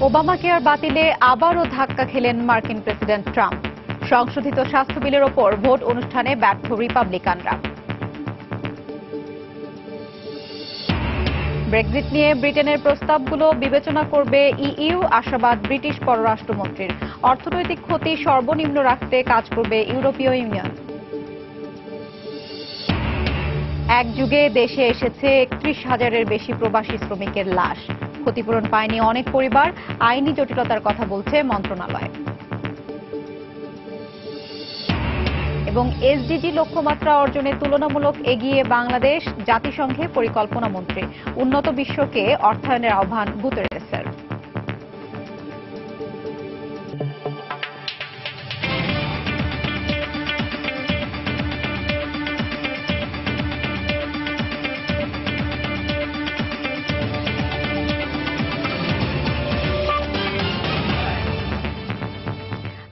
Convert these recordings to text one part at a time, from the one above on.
Obama care বাতিলে আবারও ধাক্কা খেলেন মার্কিন প্রেসিডেন্ট ট্রাম্প। সংশোধিত স্বাস্থ্য বিলের ওপর ভোট অনুষ্ঠানে ব্যর্থ রিপাবলিকানরা। ব্রেক্সিট নিয়ে ব্রিটেনের প্রস্তাবগুলো বিবেচনা করবে ইইউ, আশাবাদ ব্রিটিশ পররাষ্ট্রমন্ত্রীর। অর্থনৈতিক ক্ষতি সর্বনিম্ন রাখতে কাজ করবে ইউরোপীয় ইউনিয়ন। এক যুগে দেশে এসেছে 31,000-এর বেশি প্রবাসী শ্রমিকের লাশ। ক্ষতিপূরণ পায়নি অনেক পরিবার, আইনি জটিলতার কথা বলছে মন্ত্রণালয়। এবং এসডিজি লক্ষ্যমাত্রা অর্জনে তুলনামূলক এগিয়ে বাংলাদেশ, জাতিসংঘে পরিকল্পনা মন্ত্রী। উন্নত বিশ্বকে অর্থায়নের আহ্বান গুতেরেসের।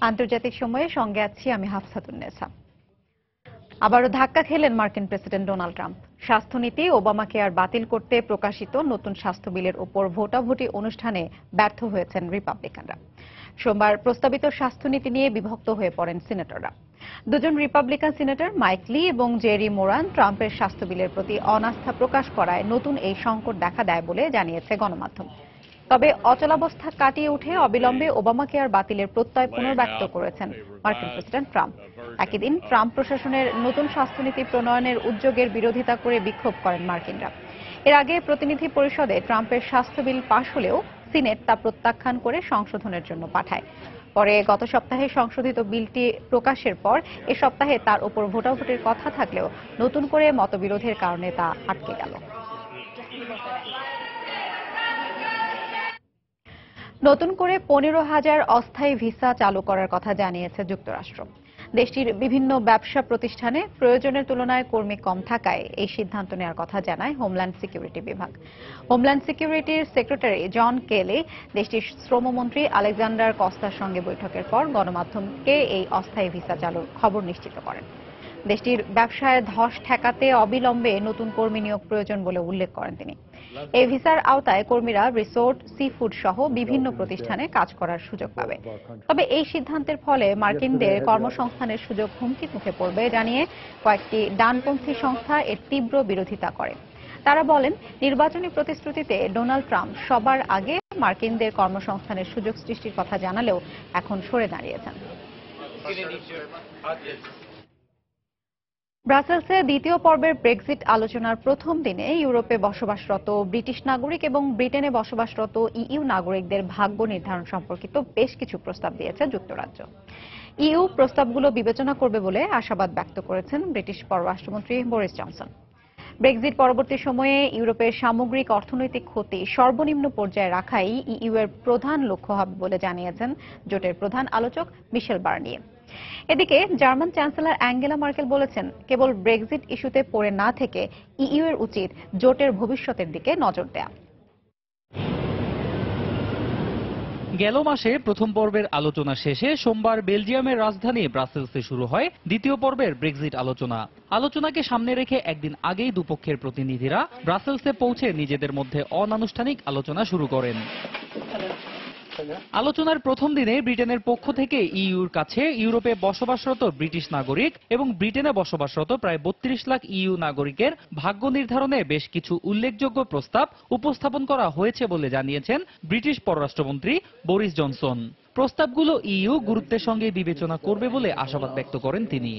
আন্তর্জাতিক সময়ে সঙ্গে আছি আমি হাফসাতুন্নেসা। আবারও ধাক্কা খেলেন মার্কিন প্রেসিডেন্ট ডোনাল্ড ট্রাম্প। স্বাস্থ্যনীতি ওবামা কেয়ার বাতিল করতে প্রকাশিত নতুন স্বাস্থ্য বিলের ওপর ভোটাভুটি অনুষ্ঠানে ব্যর্থ হয়েছেন রিপাবলিকানরা। সোমবার প্রস্তাবিত স্বাস্থ্যনীতি নিয়ে বিভক্ত হয়ে পড়েন সিনেটররা। দুজন রিপাবলিকান সিনেটর মাইক লি এবং জেরি মোরান ট্রাম্পের স্বাস্থ্য বিলের প্রতি অনাস্থা প্রকাশ করায় নতুন এই সংকট দেখা দেয় বলে জানিয়েছে গণমাধ্যম। তবে অচলাবস্থা কাটিয়ে উঠে অবিলম্বে ওবামা কেয়ার বাতিলের প্রত্যয় পুনর্ব্যক্ত করেছেন মার্কিন প্রেসিডেন্ট ট্রাম্প। একই দিন ট্রাম্প প্রশাসনের নতুন স্বাস্থ্যনীতি প্রণয়নের উদ্যোগের বিরোধিতা করে বিক্ষোভ করেন মার্কিনরা। এর আগে প্রতিনিধি পরিষদে ট্রাম্পের স্বাস্থ্য বিল পাশ হলেও সিনেট তা প্রত্যাখ্যান করে সংশোধনের জন্য পাঠায়। পরে গত সপ্তাহে সংশোধিত বিলটি প্রকাশের পর এ সপ্তাহে তার ওপর ভোটাভুটির কথা থাকলেও নতুন করে মতবিরোধের কারণে তা আটকে গেল। নতুন করে 15,000 অস্থায়ী ভিসা চালু করার কথা জানিয়েছে যুক্তরাষ্ট্র। দেশটির বিভিন্ন ব্যবসা প্রতিষ্ঠানে প্রয়োজনের তুলনায় কর্মী কম থাকায় এই সিদ্ধান্ত নেওয়ার কথা জানায় হোমল্যান্ড সিকিউরিটি বিভাগ। হোমল্যান্ড সিকিউরিটির সেক্রেটারি জন কেলি দেশটির শ্রমমন্ত্রী আলেকজান্ডার কস্তার সঙ্গে বৈঠকের পর গণমাধ্যমকে এই অস্থায়ী ভিসা চালুর খবর নিশ্চিত করেন। দেশটির ব্যবসায় ধস ঠেকাতে অবিলম্বে নতুন কর্মী নিয়োগ প্রয়োজন বলে উল্লেখ করেন তিনি। এই ভিসার আওতায় কর্মীরা রিসোর্ট, সি ফুড সহ বিভিন্ন প্রতিষ্ঠানে কাজ করার সুযোগ পাবে। তবে এই সিদ্ধান্তের ফলে মার্কিনদের কর্মসংস্থানের সুযোগ হুমকির মুখে পড়বে জানিয়ে কয়েকটি ডানপন্থী সংস্থা এর তীব্র বিরোধিতা করে। তারা বলেন, নির্বাচনী প্রতিশ্রুতিতে ডোনাল্ড ট্রাম্প সবার আগে মার্কিনদের কর্মসংস্থানের সুযোগ সৃষ্টির কথা জানালেও এখন সরে দাঁড়িয়েছেন। ব্রাসেলসে দ্বিতীয় পর্বের ব্রেক্সিট আলোচনার প্রথম দিনে ইউরোপে বসবাসরত ব্রিটিশ নাগরিক এবং ব্রিটেনে বসবাসরত ইইউ নাগরিকদের ভাগ্য নির্ধারণ সম্পর্কিত বেশ কিছু প্রস্তাব দিয়েছে যুক্তরাজ্য। ইইউ প্রস্তাবগুলো বিবেচনা করবে বলে আশাবাদ ব্যক্ত করেছেন ব্রিটিশ পররাষ্ট্রমন্ত্রী বরিস জনসন। ব্রেক্সিট পরবর্তী সময়ে ইউরোপের সামগ্রিক অর্থনৈতিক ক্ষতি সর্বনিম্ন পর্যায়ে রাখাই ইইউ এর প্রধান লক্ষ্য হবে বলে জানিয়েছেন জোটের প্রধান আলোচক মিশেল বার্নিয়ে। এদিকে জার্মান চ্যান্সেলর অ্যাঙ্গেলা মার্কেল বলেছেন, কেবল ব্রেক্সিট ইস্যুতে পড়ে না থেকে ইইউ এর উচিত জোটের ভবিষ্যতের দিকে নজর দেয়া। গেল মাসে প্রথম পর্বের আলোচনা শেষে সোমবার বেলজিয়ামের রাজধানী ব্রাসেলসে শুরু হয় দ্বিতীয় পর্বের ব্রেক্সিট আলোচনা। আলোচনাকে সামনে রেখে একদিন আগেই দুপক্ষের প্রতিনিধিরা ব্রাসেলসে পৌঁছে নিজেদের মধ্যে অনানুষ্ঠানিক আলোচনা শুরু করেন। আলোচনার প্রথম দিনে ব্রিটেনের পক্ষ থেকে ইইউর কাছে ইউরোপে বসবাসরত ব্রিটিশ নাগরিক এবং ব্রিটেনে বসবাসরত প্রায় 32 লাখ ইইউ নাগরিকের ভাগ্য নির্ধারণে বেশ কিছু উল্লেখযোগ্য প্রস্তাব উপস্থাপন করা হয়েছে বলে জানিয়েছেন ব্রিটিশ পররাষ্ট্রমন্ত্রী বরিস জনসন। প্রস্তাবগুলো ইইউ গুরুত্বের সঙ্গে বিবেচনা করবে বলে আশাবাদ ব্যক্ত করেন তিনি।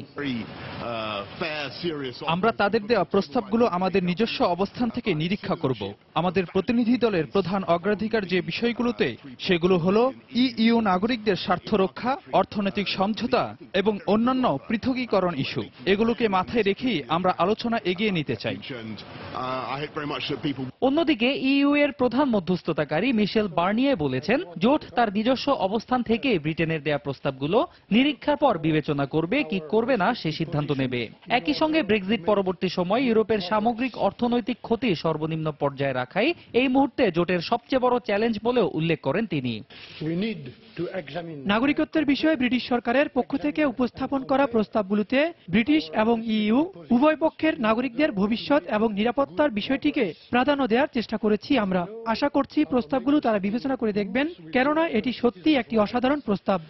আমরা তাদের দেওয়া প্রস্তাবগুলো আমাদের নিজস্ব অবস্থান থেকে নিরীক্ষা করব। আমাদের প্রতিনিধি দলের প্রধান অগ্রাধিকার যে বিষয়গুলোতে, সেগুলো হলো ইইউ নাগরিকদের স্বার্থ রক্ষা, অর্থনৈতিক সমঝোতা এবং অন্যান্য পৃথকীকরণ ইস্যু। এগুলোকে মাথায় রেখেই আমরা আলোচনা এগিয়ে নিতে চাই। অন্যদিকে ইইউ এর প্রধান মধ্যস্থতাকারী মিশেল বার্নিয়ে বলেছেন, জোট তার নিজস্ব অবস্থান থেকে ব্রিটেনের দেয়া প্রস্তাবগুলো নিরীক্ষার পর বিবেচনা করবে কি করবে না সে সিদ্ধান্ত নেবে। একই একই সঙ্গে ব্রেক্সিট পরবর্তী সময় ইউরোপের সামগ্রিক অর্থনৈতিক ক্ষতি সর্বনিম্ন পর্যায়ে রাখাই এই মুহূর্তে জোটের সবচেয়ে বড় চ্যালেঞ্জ বলেও উল্লেখ করেন তিনি। নাগরিকত্বের বিষয়ে ব্রিটিশ সরকারের পক্ষ থেকে উপস্থাপন করা প্রস্তাবগুলোতে ব্রিটিশ এবং ইইউ উভয় পক্ষের নাগরিকদের ভবিষ্যৎ এবং নিরাপত্তার বিষয়টিকে প্রাধান্য দেওয়ার চেষ্টা করেছি। আমরা আশা করছি প্রস্তাবগুলো তারা বিবেচনা করে দেখবেন, কেননা এটি সত্যিই একটি অসাধারণ প্রস্তাব।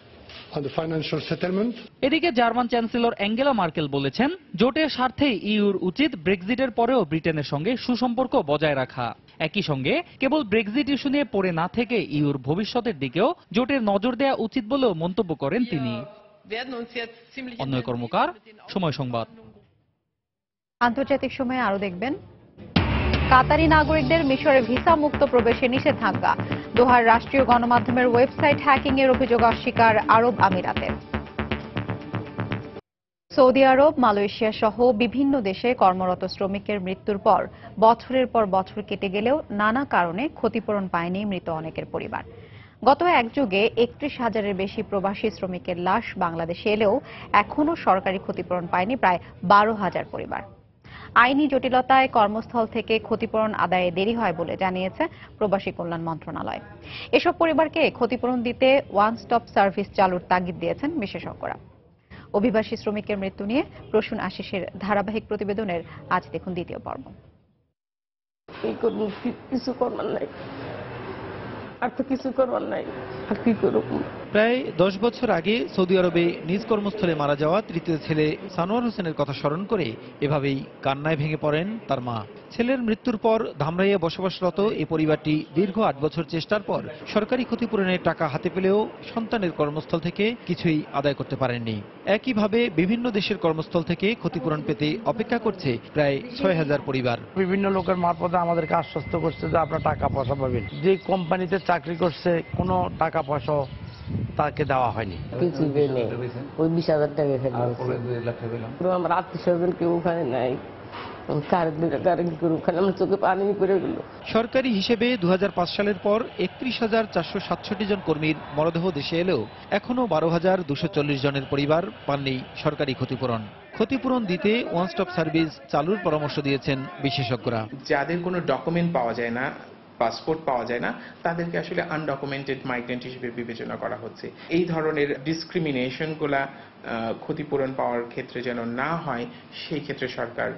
এদিকে জার্মান চ্যান্সেলর অ্যাঙ্গেলা মার্কেল বলেছেন, জোটের স্বার্থেই ইইউর উচিত ব্রেক্সিটের পরেও ব্রিটেনের সঙ্গে সুসম্পর্ক বজায় রাখা। একই সঙ্গে কেবল ব্রেক্সিট ইস্যু নিয়ে পড়ে না থেকে ইইউর ভবিষ্যতের দিকেও জোটের নজর দেওয়া উচিত বলেও মন্তব্য করেন তিনি। অন্যয় কর্মকার, সময় সংবাদ। আন্তর্জাতিক সময়ে আরো দেখবেন, কাতারি নাগরিকদের মিশরে ভিসা মুক্ত প্রবেশে নিষেধাজ্ঞা। দোহার রাষ্ট্রীয় গণমাধ্যমের ওয়েবসাইট হ্যাকিং এর অভিযোগ অস্বীকার আরব আমিরাতের। সৌদি আরব, মালয়েশিয়া সহ বিভিন্ন দেশে কর্মরত শ্রমিকের মৃত্যুর পর বছরের পর বছর কেটে গেলেও নানা কারণে ক্ষতিপূরণ পায়নি মৃত অনেকের পরিবার। গত এক যুগে ৩১,০০০-এর বেশি প্রবাসী শ্রমিকের লাশ বাংলাদেশে এলেও এখনও সরকারি ক্ষতিপূরণ পায়নি প্রায় ১২,০০০ পরিবার। আইনি জটিলতায় কর্মস্থল থেকে ক্ষতিপূরণ আদায়ে দেরি হয় বলে জানিয়েছে প্রবাসী কল্যাণ মন্ত্রণালয়। এসব পরিবারকে ক্ষতিপূরণ দিতে ওয়ান স্টপ সার্ভিস চালুর তাগিদ দিয়েছেন বিশেষজ্ঞরা। অভিবাসী শ্রমিকের মৃত্যু নিয়ে প্রসূন আশিসের ধারাবাহিক প্রতিবেদনের আজ দেখুন দ্বিতীয় পর্ব। কিছু করবার নাই, আর তো কিছু করবার নাই, আর কি করব। প্রায় 10 বছর আগে সৌদি আরবে নিজ কর্মস্থলে মারা যাওয়া তৃতীয় ছেলে সানোয়ার হোসেনের কথা স্মরণ করে এভাবেই কান্নায় ভেঙে পড়েন তার মা। ছেলের মৃত্যুর পর ধামরাইয়ে বসবাসরত এই পরিবারটি দীর্ঘ 8 বছর চেষ্টার পর সরকারি ক্ষতিপূরণের টাকা হাতে পেলেও সন্তানের কর্মস্থল থেকে কিছুই আদায় করতে পারেননি। একইভাবে বিভিন্ন দেশের কর্মস্থল থেকে ক্ষতিপূরণ পেতে অপেক্ষা করছে প্রায় 6,000 পরিবার। বিভিন্ন লোকের মারফতে আমাদেরকে আশ্বস্ত করছে যে আপনারা টাকা পয়সা পাবেন। যে কোম্পানিতে চাকরি করছে কোনো টাকা পয়সা তাকে দেওয়া হয়নি। কিছু নেই, ওই 20,000 টাকা খেলে আমার আত্মীয় স্বজন কেউ ওখানে নাই। সরকারি হিসেবে 2005 সালের পর 31,467 জন কর্মীর মরদেহ দেশে এলেও এখনো 12,240 জনের পরিবার পাননি সরকারি ক্ষতিপূরণ। ক্ষতিপূরণ দিতে ওয়ান স্টপ সার্ভিস চালুর পরামর্শ দিয়েছেন বিশেষজ্ঞরা। যাদের কোনো ডকুমেন্ট পাওয়া যায় না, পাসপোর্ট পাওয়া যায় না, তাদেরকে আসলে আনডকুমেন্টেড মাইগ্রেন্ট হিসেবে বিবেচনা করা হচ্ছে। এই ধরনের ডিসক্রিমিনেশনগুলা ক্ষতিপূরণ পাওয়ার ক্ষেত্রে যেন না হয়, সেই ক্ষেত্রে সরকার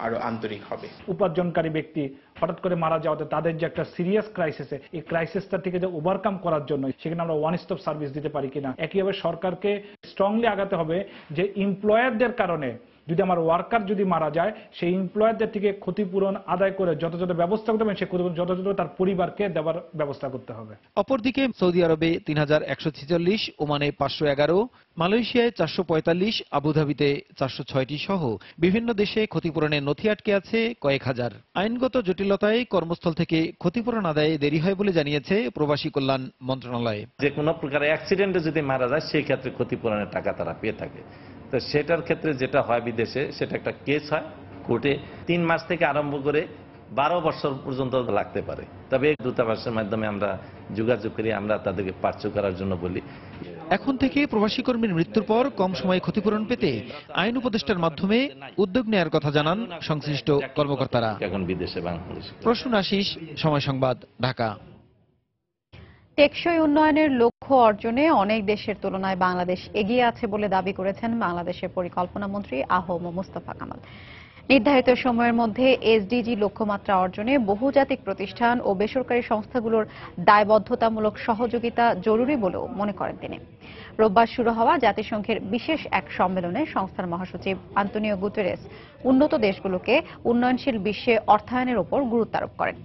আরো আন্তরিক হবে। উপার্জনকারী ব্যক্তি হঠাৎ করে মারা যাওয়াতে তাদের যে একটা সিরিয়াস ক্রাইসিসে, এই ক্রাইসিসটা থেকে যে ওভারকাম করার জন্য সেখানে আমরা ওয়ান স্টপ সার্ভিস দিতে পারি কিনা। একইভাবে সরকারকে স্ট্রংলি আগাতে হবে যে এমপ্লয়ারদের কারণে যদি আমার ওয়ার্কার যদি মারা যায়, সেই এমপ্লয়ারদের থেকে ক্ষতিপূরণ আদায় করে যথাযথ ব্যবস্থা করতে হবে, সেই ক্ষতিপূরণ যথাযথ তার পরিবারকে দেওয়ার ব্যবস্থা করতে হবে। অপরদিকে সৌদি আরবে 3,146, ওমানে 511, মালয়েশিয়ায় 445, আবুধাবিতে 406টি সহ বিভিন্ন দেশে ক্ষতিপূরণের নথি আটকে আছে কয়েক হাজার। আইনগত জটিলতায় কর্মস্থল থেকে ক্ষতিপূরণ আদায়ে দেরি হয় বলে জানিয়েছে প্রবাসী কল্যাণ মন্ত্রণালয়। যে কোনো প্রকার অ্যাক্সিডেন্টে যদি মারা যায় সেই ক্ষেত্রে ক্ষতিপূরণের টাকা তারা পেয়ে থাকে। তো সেটার ক্ষেত্রে যেটা হয় বিদেশে, সেটা একটা কেস হয় কোর্টে, 3 মাস থেকে আরম্ভ করে 12 বছর পর্যন্ত লাগতে পারে। তবে দূতাবাসের মাধ্যমে আমরা যোগাযোগ করি, আমরা তাদেরকে পার্শ্ব করার জন্য বলি। এখন থেকে প্রবাসী কর্মীর মৃত্যুর পর কম সময়ে ক্ষতিপূরণ পেতে আইন উপদেষ্টার মাধ্যমে উদ্যোগ নেওয়ার কথা জানান সংশ্লিষ্ট কর্মকর্তারা। এখন বিদেশে বাংলাদেশ। প্রসূন আশিস, সময় সংবাদ, ঢাকা। টেকসই উন্নয়নের লক্ষ্য অর্জনে অনেক দেশের তুলনায় বাংলাদেশ এগিয়ে আছে বলে দাবি করেছেন বাংলাদেশের পরিকল্পনা মন্ত্রী আ.হ.ম মুস্তফা কামাল। নির্ধারিত সময়ের মধ্যে এসডিজি লক্ষ্যমাত্রা অর্জনে বহুজাতিক প্রতিষ্ঠান ও বেসরকারি সংস্থাগুলোর দায়বদ্ধতামূলক সহযোগিতা জরুরি বলেও মনে করেন তিনি। রোববার শুরু হওয়া জাতিসংঘের বিশেষ এক সম্মেলনে সংস্থার মহাসচিব আন্তোনিও গুতেরেস উন্নত দেশগুলোকে উন্নয়নশীল বিশ্বে অর্থায়নের উপর গুরুত্ব আরোপ করেন।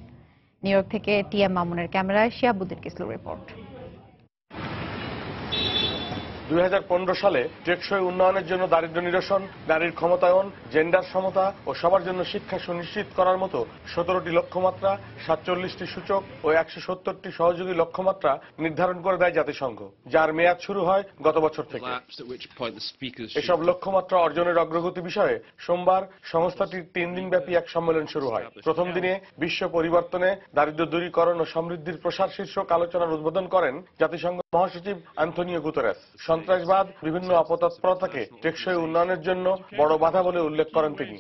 নিউ ইয়র্ক থেকে টিএম মামুনের ক্যামেরায় শিয়াবুদ্দিন কিসলুর রিপোর্ট। 2015 সালে টেকসই উন্নয়নের জন্য দারিদ্র্য নিরসন, নারীর ক্ষমতায়ন, জেন্ডার সমতা ও সবার জন্য শিক্ষা সুনিশ্চিত করার মতো 17টি লক্ষ্যমাত্রা, 47টি সূচক ও 170টি সহযোগী লক্ষ্যমাত্রা নির্ধারণ করে দেয় জাতিসংঘ, যার মেয়াদ শুরু হয় গত বছর থেকে। এসব লক্ষ্যমাত্রা অর্জনের অগ্রগতি বিষয়ে সোমবার সংস্থাটির 3 দিনব্যাপী এক সম্মেলন শুরু হয়। প্রথম দিনে বিশ্ব পরিবর্তনে দারিদ্র্য দূরীকরণ ও সমৃদ্ধির প্রসার শীর্ষক আলোচনার উদ্বোধন করেন জাতিসংঘ মহাসচিব আন্তোনিও গুতেরেস। সন্ত্রাসবাদ, বিভিন্ন অপতৎপরতাকে টেকসই উন্নয়নের জন্য বড় বাধা বলে উল্লেখ করেন তিনি।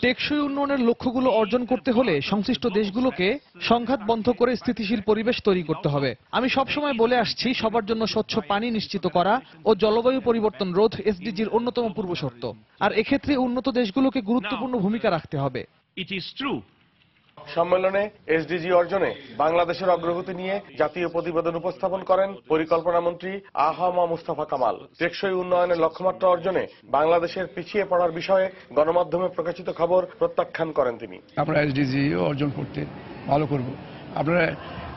টেকসই উন্নয়নের লক্ষ্যগুলো অর্জন করতে হলে সংশ্লিষ্ট দেশগুলোকে সংঘাত বন্ধ করে স্থিতিশীল পরিবেশ তৈরি করতে হবে। আমি সবসময় বলে আসছি, সবার জন্য স্বচ্ছ পানি নিশ্চিত করা ও জলবায়ু পরিবর্তন রোধ এসডিজির অন্যতম পূর্বশর্ত, আর এক্ষেত্রে উন্নত দেশগুলোকে গুরুত্বপূর্ণ ভূমিকা রাখতে হবে। সম্মেলনে এসডিজি অর্জনে বাংলাদেশের অগ্রগতি নিয়ে জাতীয় প্রতিবেদন উপস্থাপন করেন পরিকল্পনা মন্ত্রী আ.হ.ম মুস্তাফা কামাল। টেকসই উন্নয়নের লক্ষ্যমাত্রা অর্জনে বাংলাদেশের পিছিয়ে পড়ার বিষয়ে গণমাধ্যমে প্রকাশিত খবর প্রত্যাখ্যান করেন তিনি। আমরা এসডিজি অর্জন করতে ভালো করব। আপনারা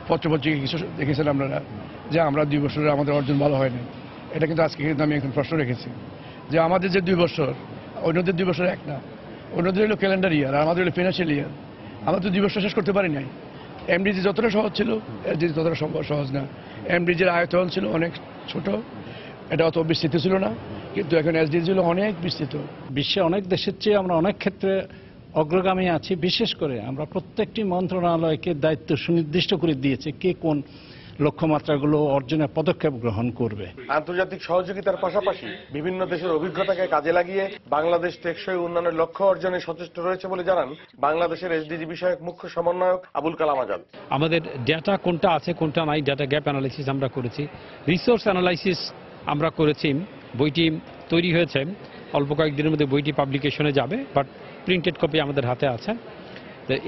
পত্রপত্রিকা কিছু দেখেছেন আপনারা যে আমরা 2 বছরে আমাদের অর্জন ভালো হয়নি। এটা কিন্তু আজকে কিন্তু আমি এখন প্রশ্ন রেখেছি যে আমাদের যে 2 বছর, অন্যদের 2 বছর এক না, অন্যদের হলো ক্যালেন্ডার ইয়ার আর আমাদের হলো ফিনান্সিয়াল ইয়ার। আমরা তো 2 বছর শেষ করতে পারি নাই। এমডিজি যতটা সহজ ছিল এসডিজি ততটা সহজ না। এমডিজির আয়তন ছিল অনেক ছোট, এটা অত বিস্তৃত ছিল না, কিন্তু এখন এসডিজি হলো অনেক বিস্তৃত। বিশ্বে অনেক দেশের চেয়ে আমরা অনেক ক্ষেত্রে অগ্রগামী আছি। বিশেষ করে আমরা প্রত্যেকটি মন্ত্রণালয়কে দায়িত্ব সুনির্দিষ্ট করে দিয়েছে কে কোন লক্ষ্যমাত্রাগুলো অর্জনের পদক্ষেপ গ্রহণ করবে। আন্তর্জাতিক সহযোগিতার পাশাপাশি বিভিন্ন দেশের অভিজ্ঞতাকে কাজে লাগিয়ে বাংলাদেশ টেকসই উন্নয়নের লক্ষ্য অর্জনে সচেষ্ট রয়েছে বলে জানান বাংলাদেশের এসডিজি বিষয়ক মুখ্য সমন্বয়ক আবুল কালাম আজাদ। আমাদের ডেটা কোনটা আছে কোনটা নাই, ডেটা গ্যাপ অ্যানালাইসিস আমরা করেছি, রিসোর্স অ্যানালাইসিস আমরা করেছি। বইটি তৈরি হয়েছে, অল্প কয়েকদিনের মধ্যে বইটি পাবলিকেশনে যাবে, বাট প্রিন্টেড কপি আমাদের হাতে আছে।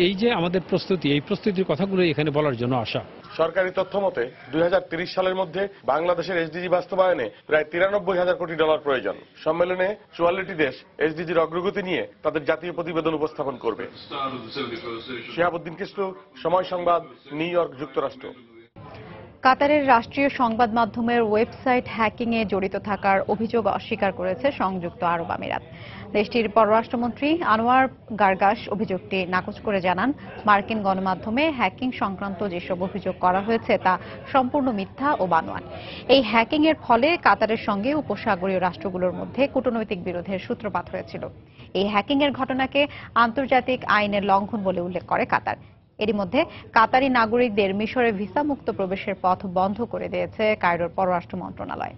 এই যে আমাদের প্রস্তুতি, এই প্রস্তুতির কথাগুলো এখানে বলার জন্য আসা। সরকারি তথ্য মতে 2030 সালের মধ্যে বাংলাদেশের এসডিজি বাস্তবায়নে প্রায় 93,000 কোটি ডলার প্রয়োজন। সম্মেলনে 44টি দেশ এসডিজির অগ্রগতি নিয়ে তাদের জাতীয় প্রতিবেদন উপস্থাপন করবে। শিহাবুদ্দিন কিসলু, সময় সংবাদ, নিউ ইয়র্ক, যুক্তরাষ্ট্র। কাতারের রাষ্ট্রীয় সংবাদ মাধ্যমের ওয়েবসাইট হ্যাকিংয়ে জড়িত থাকার অভিযোগ অস্বীকার করেছে সংযুক্ত আরব আমিরাত। দেশটির পররাষ্ট্রমন্ত্রী আনোয়ার গার্গাস অভিযোগটি নাকচ করে জানান, মার্কিন গণমাধ্যমে হ্যাকিং সংক্রান্ত যেসব অভিযোগ করা হয়েছে তা সম্পূর্ণ মিথ্যা ও বানোয়াট। এই হ্যাকিং এর ফলে কাতারের সঙ্গে উপসাগরীয় রাষ্ট্রগুলোর মধ্যে কূটনৈতিক বিরোধের সূত্রপাত হয়েছিল। এই হ্যাকিং এর ঘটনাকে আন্তর্জাতিক আইনের লঙ্ঘন বলে উল্লেখ করে কাতার। এরই মধ্যে কাতারি নাগরিকদের মিশরে ভিসামুক্ত প্রবেশের পথ বন্ধ করে দিয়েছে কায়রোর পররাষ্ট্র মন্ত্রণালয়।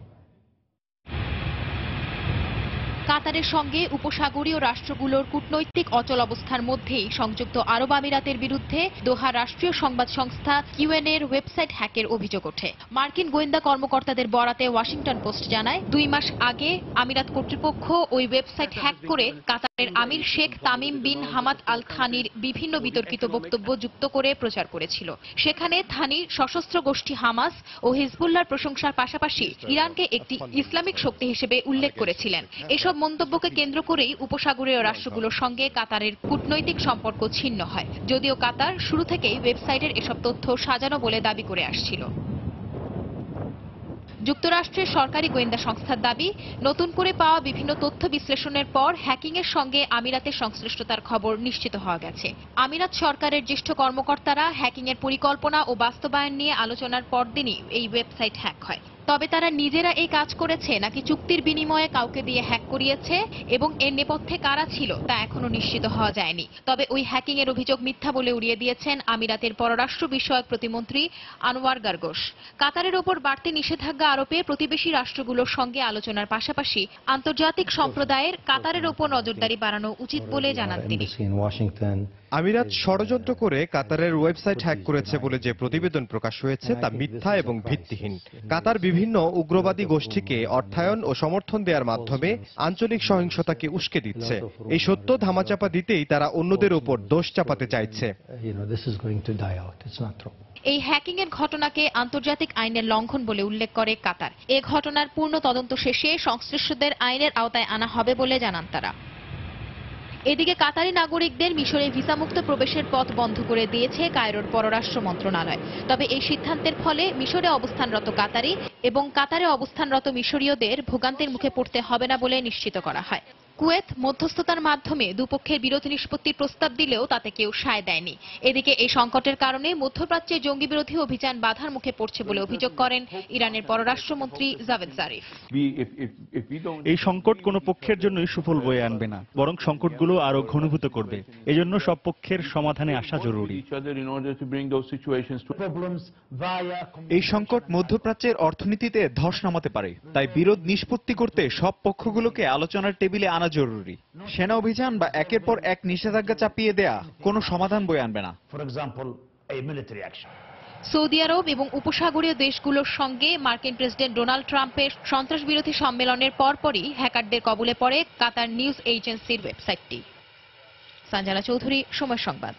কাতারের সঙ্গে উপসাগরীয় রাষ্ট্রগুলোর কূটনৈতিক অচল অবস্থার মধ্যেই সংযুক্ত আরব আমিরাতের বিরুদ্ধে দোহা রাষ্ট্রীয় সংবাদ সংস্থা কিউএনএ এর ওয়েবসাইট হ্যাকের অভিযোগ ওঠে। মার্কিন গোয়েন্দা কর্মকর্তাদের বরাতে ওয়াশিংটন পোস্ট জানায়, 2 মাস আগে আমিরাত কর্তৃপক্ষ ওই ওয়েবসাইট হ্যাক করে কাতারের Emir Sheikh Tamim bin Hamad Al থানির বিভিন্ন বিতর্কিত বক্তব্য যুক্ত করে প্রচার করেছিল। সেখানে থানি সশস্ত্র গোষ্ঠী হামাস ও হিজবুল্লাহর প্রশংসার পাশাপাশি ইরানকে একটি ইসলামিক শক্তি হিসেবে উল্লেখ করেছিলেন। এসব মন্তব্যকে কেন্দ্র করেই উপসাগরীয় রাষ্ট্রগুলোর সঙ্গে কাতারের কূটনৈতিক সম্পর্ক ছিন্ন হয়, যদিও কাতার শুরু থেকেই ওয়েবসাইটের এসব তথ্য সাজানো বলে দাবি করে আসছিল। যুক্তরাষ্ট্রের সরকারি গোয়েন্দা সংস্থার দাবি, নতুন করে পাওয়া বিভিন্ন তথ্য বিশ্লেষণের পর হ্যাকিং এর সঙ্গে আমিরাতের সংশ্লিষ্টতার খবর নিশ্চিত হওয়া গেছে। আমিরাত সরকারের জ্যেষ্ঠ কর্মকর্তারা হ্যাকিং এর পরিকল্পনা ও বাস্তবায়ন নিয়ে আলোচনার পরদিনই এই ওয়েবসাইট হ্যাক হয়। তবে তারা নিজেরা এই কাজ করেছে নাকি চুক্তির বিনিময়ে কাউকে দিয়ে হ্যাক করিয়েছে এবং এর নেপথ্যে কারা ছিল তা এখনো নিশ্চিত হওয়া যায়নি। তবে ওই হ্যাকিং এর অভিযোগ মিথ্যা বলে উড়িয়ে দিয়েছেন আমিরাতের পররাষ্ট্র বিষয়ক প্রতিমন্ত্রী আনোয়ার গার্গস। কাতারের ওপর বাড়তি নিষেধাজ্ঞা আরোপে প্রতিবেশী রাষ্ট্রগুলোর সঙ্গে আলোচনার পাশাপাশি আন্তর্জাতিক সম্প্রদায়ের কাতারের ওপর নজরদারি বাড়ানো উচিত বলে জানান তিনি। আমিরাত ষড়যন্ত্র করে কাতারের ওয়েবসাইট হ্যাক করেছে বলে যে প্রতিবেদন প্রকাশ হয়েছে তা মিথ্যা এবং ভিত্তিহীন। কাতার বিভিন্ন উগ্রবাদী গোষ্ঠীকে অর্থায়ন ও সমর্থন দেওয়ার মাধ্যমে আঞ্চলিক সহিংসতাকে উস্কে দিচ্ছে। এই সত্য ধামাচাপা দিতেই তারা অন্যদের উপর দোষ চাপাতে চাইছে। এই হ্যাকিং এর ঘটনাকে আন্তর্জাতিক আইনের লঙ্ঘন বলে উল্লেখ করে কাতার। এ ঘটনার পূর্ণ তদন্ত শেষে সংশ্লিষ্টদের আইনের আওতায় আনা হবে বলে জানান তারা। এদিকে কাতারি নাগরিকদের মিশরে ভিসামুক্ত প্রবেশের পথ বন্ধ করে দিয়েছে কায়রোর পররাষ্ট্র মন্ত্রণালয়। তবে এই সিদ্ধান্তের ফলে মিশরে অবস্থানরত কাতারি এবং কাতারে অবস্থানরত মিশরীয়দের ভোগান্তির মুখে পড়তে হবে না বলে নিশ্চিত করা হয়। কুয়েত মধ্যস্থতার মাধ্যমে দুপক্ষের বিরোধ নিষ্পত্তির প্রস্তাব দিলেও তাতে কেউ সায় দেয়নি। এদিকে এই সংকটের কারণে মধ্যপ্রাচ্যে জঙ্গি বিরোধী অভিযান বাধার মুখে পড়ছে বলে অভিযোগ করেন ইরানের পররাষ্ট্রমন্ত্রী জাভেদ জারিফ। এই সংকট কোনো পক্ষের জন্যই সুফল বয়ে আনবে না, বরং সংকটগুলো আরো ঘনীভূত করবে। এজন্য সব পক্ষের সমাধানে আসা জরুরি। এই সংকট মধ্যপ্রাচ্যের অর্থনীতিতে ধস নামাতে পারে, তাই বিরোধ নিষ্পত্তি করতে সব পক্ষগুলোকে আলোচনার টেবিলে আনা জরুরি। সেনা অভিযান বা একের পর এক নিষেধাজ্ঞা চাপিয়ে দেয়া কোনো সমাধান বয়ে আনবে না। সৌদি আরব এবং উপসাগরীয় দেশগুলোর সঙ্গে মার্কিন প্রেসিডেন্ট ডোনাল্ড ট্রাম্পের সন্ত্রাস বিরোধী সম্মেলনের পরপরই হ্যাকারদের কবলে পড়ে কাতার নিউজ এজেন্সির ওয়েবসাইটটি। সঞ্জনা চৌধুরী, সময় সংবাদ।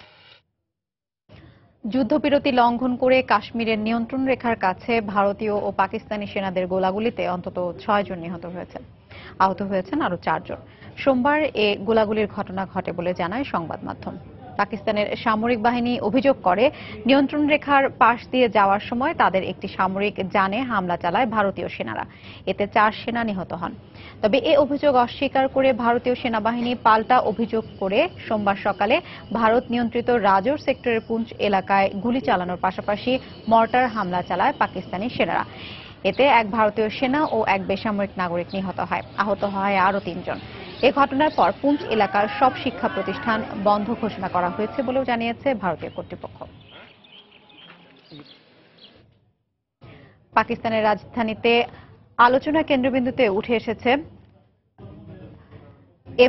যুদ্ধবিরতি লঙ্ঘন করে কাশ্মীরের নিয়ন্ত্রণ রেখার কাছে ভারতীয় ও পাকিস্তানি সেনাদের গোলাগুলিতে অন্তত 6 জন নিহত হয়েছেন। আহত হয়েছেন আরো 4 জন। সোমবার এ গোলাগুলির ঘটনা ঘটে বলে জানায় সংবাদ মাধ্যম। পাকিস্তানের সামরিক বাহিনী অভিযোগ করে নিয়ন্ত্রণ রেখার পাশ দিয়ে যাওয়ার সময় তাদের একটি সামরিক যানে হামলা চালায় ভারতীয় সেনারা। এতে 4 সেনা নিহত হন। তবে এ অভিযোগ অস্বীকার করে ভারতীয় সেনাবাহিনী পাল্টা অভিযোগ করে সোমবার সকালে ভারত নিয়ন্ত্রিত রাজৌর সেক্টরের পুঞ্চ এলাকায় গুলি চালানোর পাশাপাশি মর্টার হামলা চালায় পাকিস্তানি সেনারা। এতে এক ভারতীয় সেনা ও এক বেসামরিক নাগরিক নিহত হয়। আহত হয় আরো 3 জন। এ ঘটনার পর পুঞ্চ এলাকার সব শিক্ষা প্রতিষ্ঠান বন্ধ ঘোষণা করা হয়েছে বলেও জানিয়েছে ভারতীয় কর্তৃপক্ষ। পাকিস্তানের রাজধানীতে আলোচনা কেন্দ্রবিন্দুতে উঠে এসেছে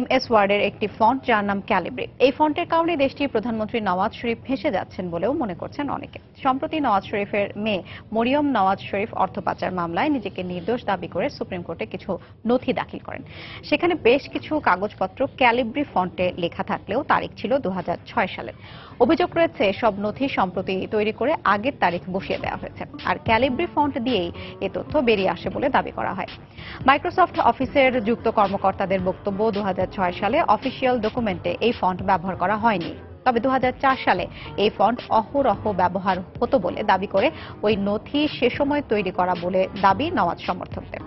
MS ওয়ার্ডের একটি ফন্ট, যার নাম ক্যালিব্রি। এই ফন্টের কারণে দেশটির প্রধানমন্ত্রী নওয়াজ শরীফ ফেঁসে যাচ্ছেন বলেও মনে করছেন অনেকে। সম্প্রতি নওয়াজ শরীফের মেয়ে মরিয়ম নওয়াজ শরীফ অর্থ পাচার মামলায় নিজেকে নির্দোষ দাবি করে সুপ্রিম কোর্টে কিছু নথি দাখিল করেন। সেখানে বেশ কিছু কাগজপত্র ক্যালিব্রি ফন্টে লেখা থাকলেও তারিখ ছিল 2006 সালের। অভিযোগ রয়েছে সব নথি সম্প্রতি তৈরি করে আগের তারিখ বসিয়ে দেওয়া হয়েছে, আর ক্যালিব্রি ফন্ট দিয়েই এ তথ্য বেরিয়ে আসে বলে দাবি করা হয়। মাইক্রোসফট অফিসের যুক্ত কর্মকর্তাদের বক্তব্য, 2006 সালে অফিসিয়াল ডকুমেন্টে এই ফন্ট ব্যবহার করা হয়নি। তবে 2004 সালে এই ফন্ট অহরহ ব্যবহার হতো বলে দাবি করে ওই নথি সে সময় তৈরি করা বলে দাবি নওয়াজ সমর্থকদের।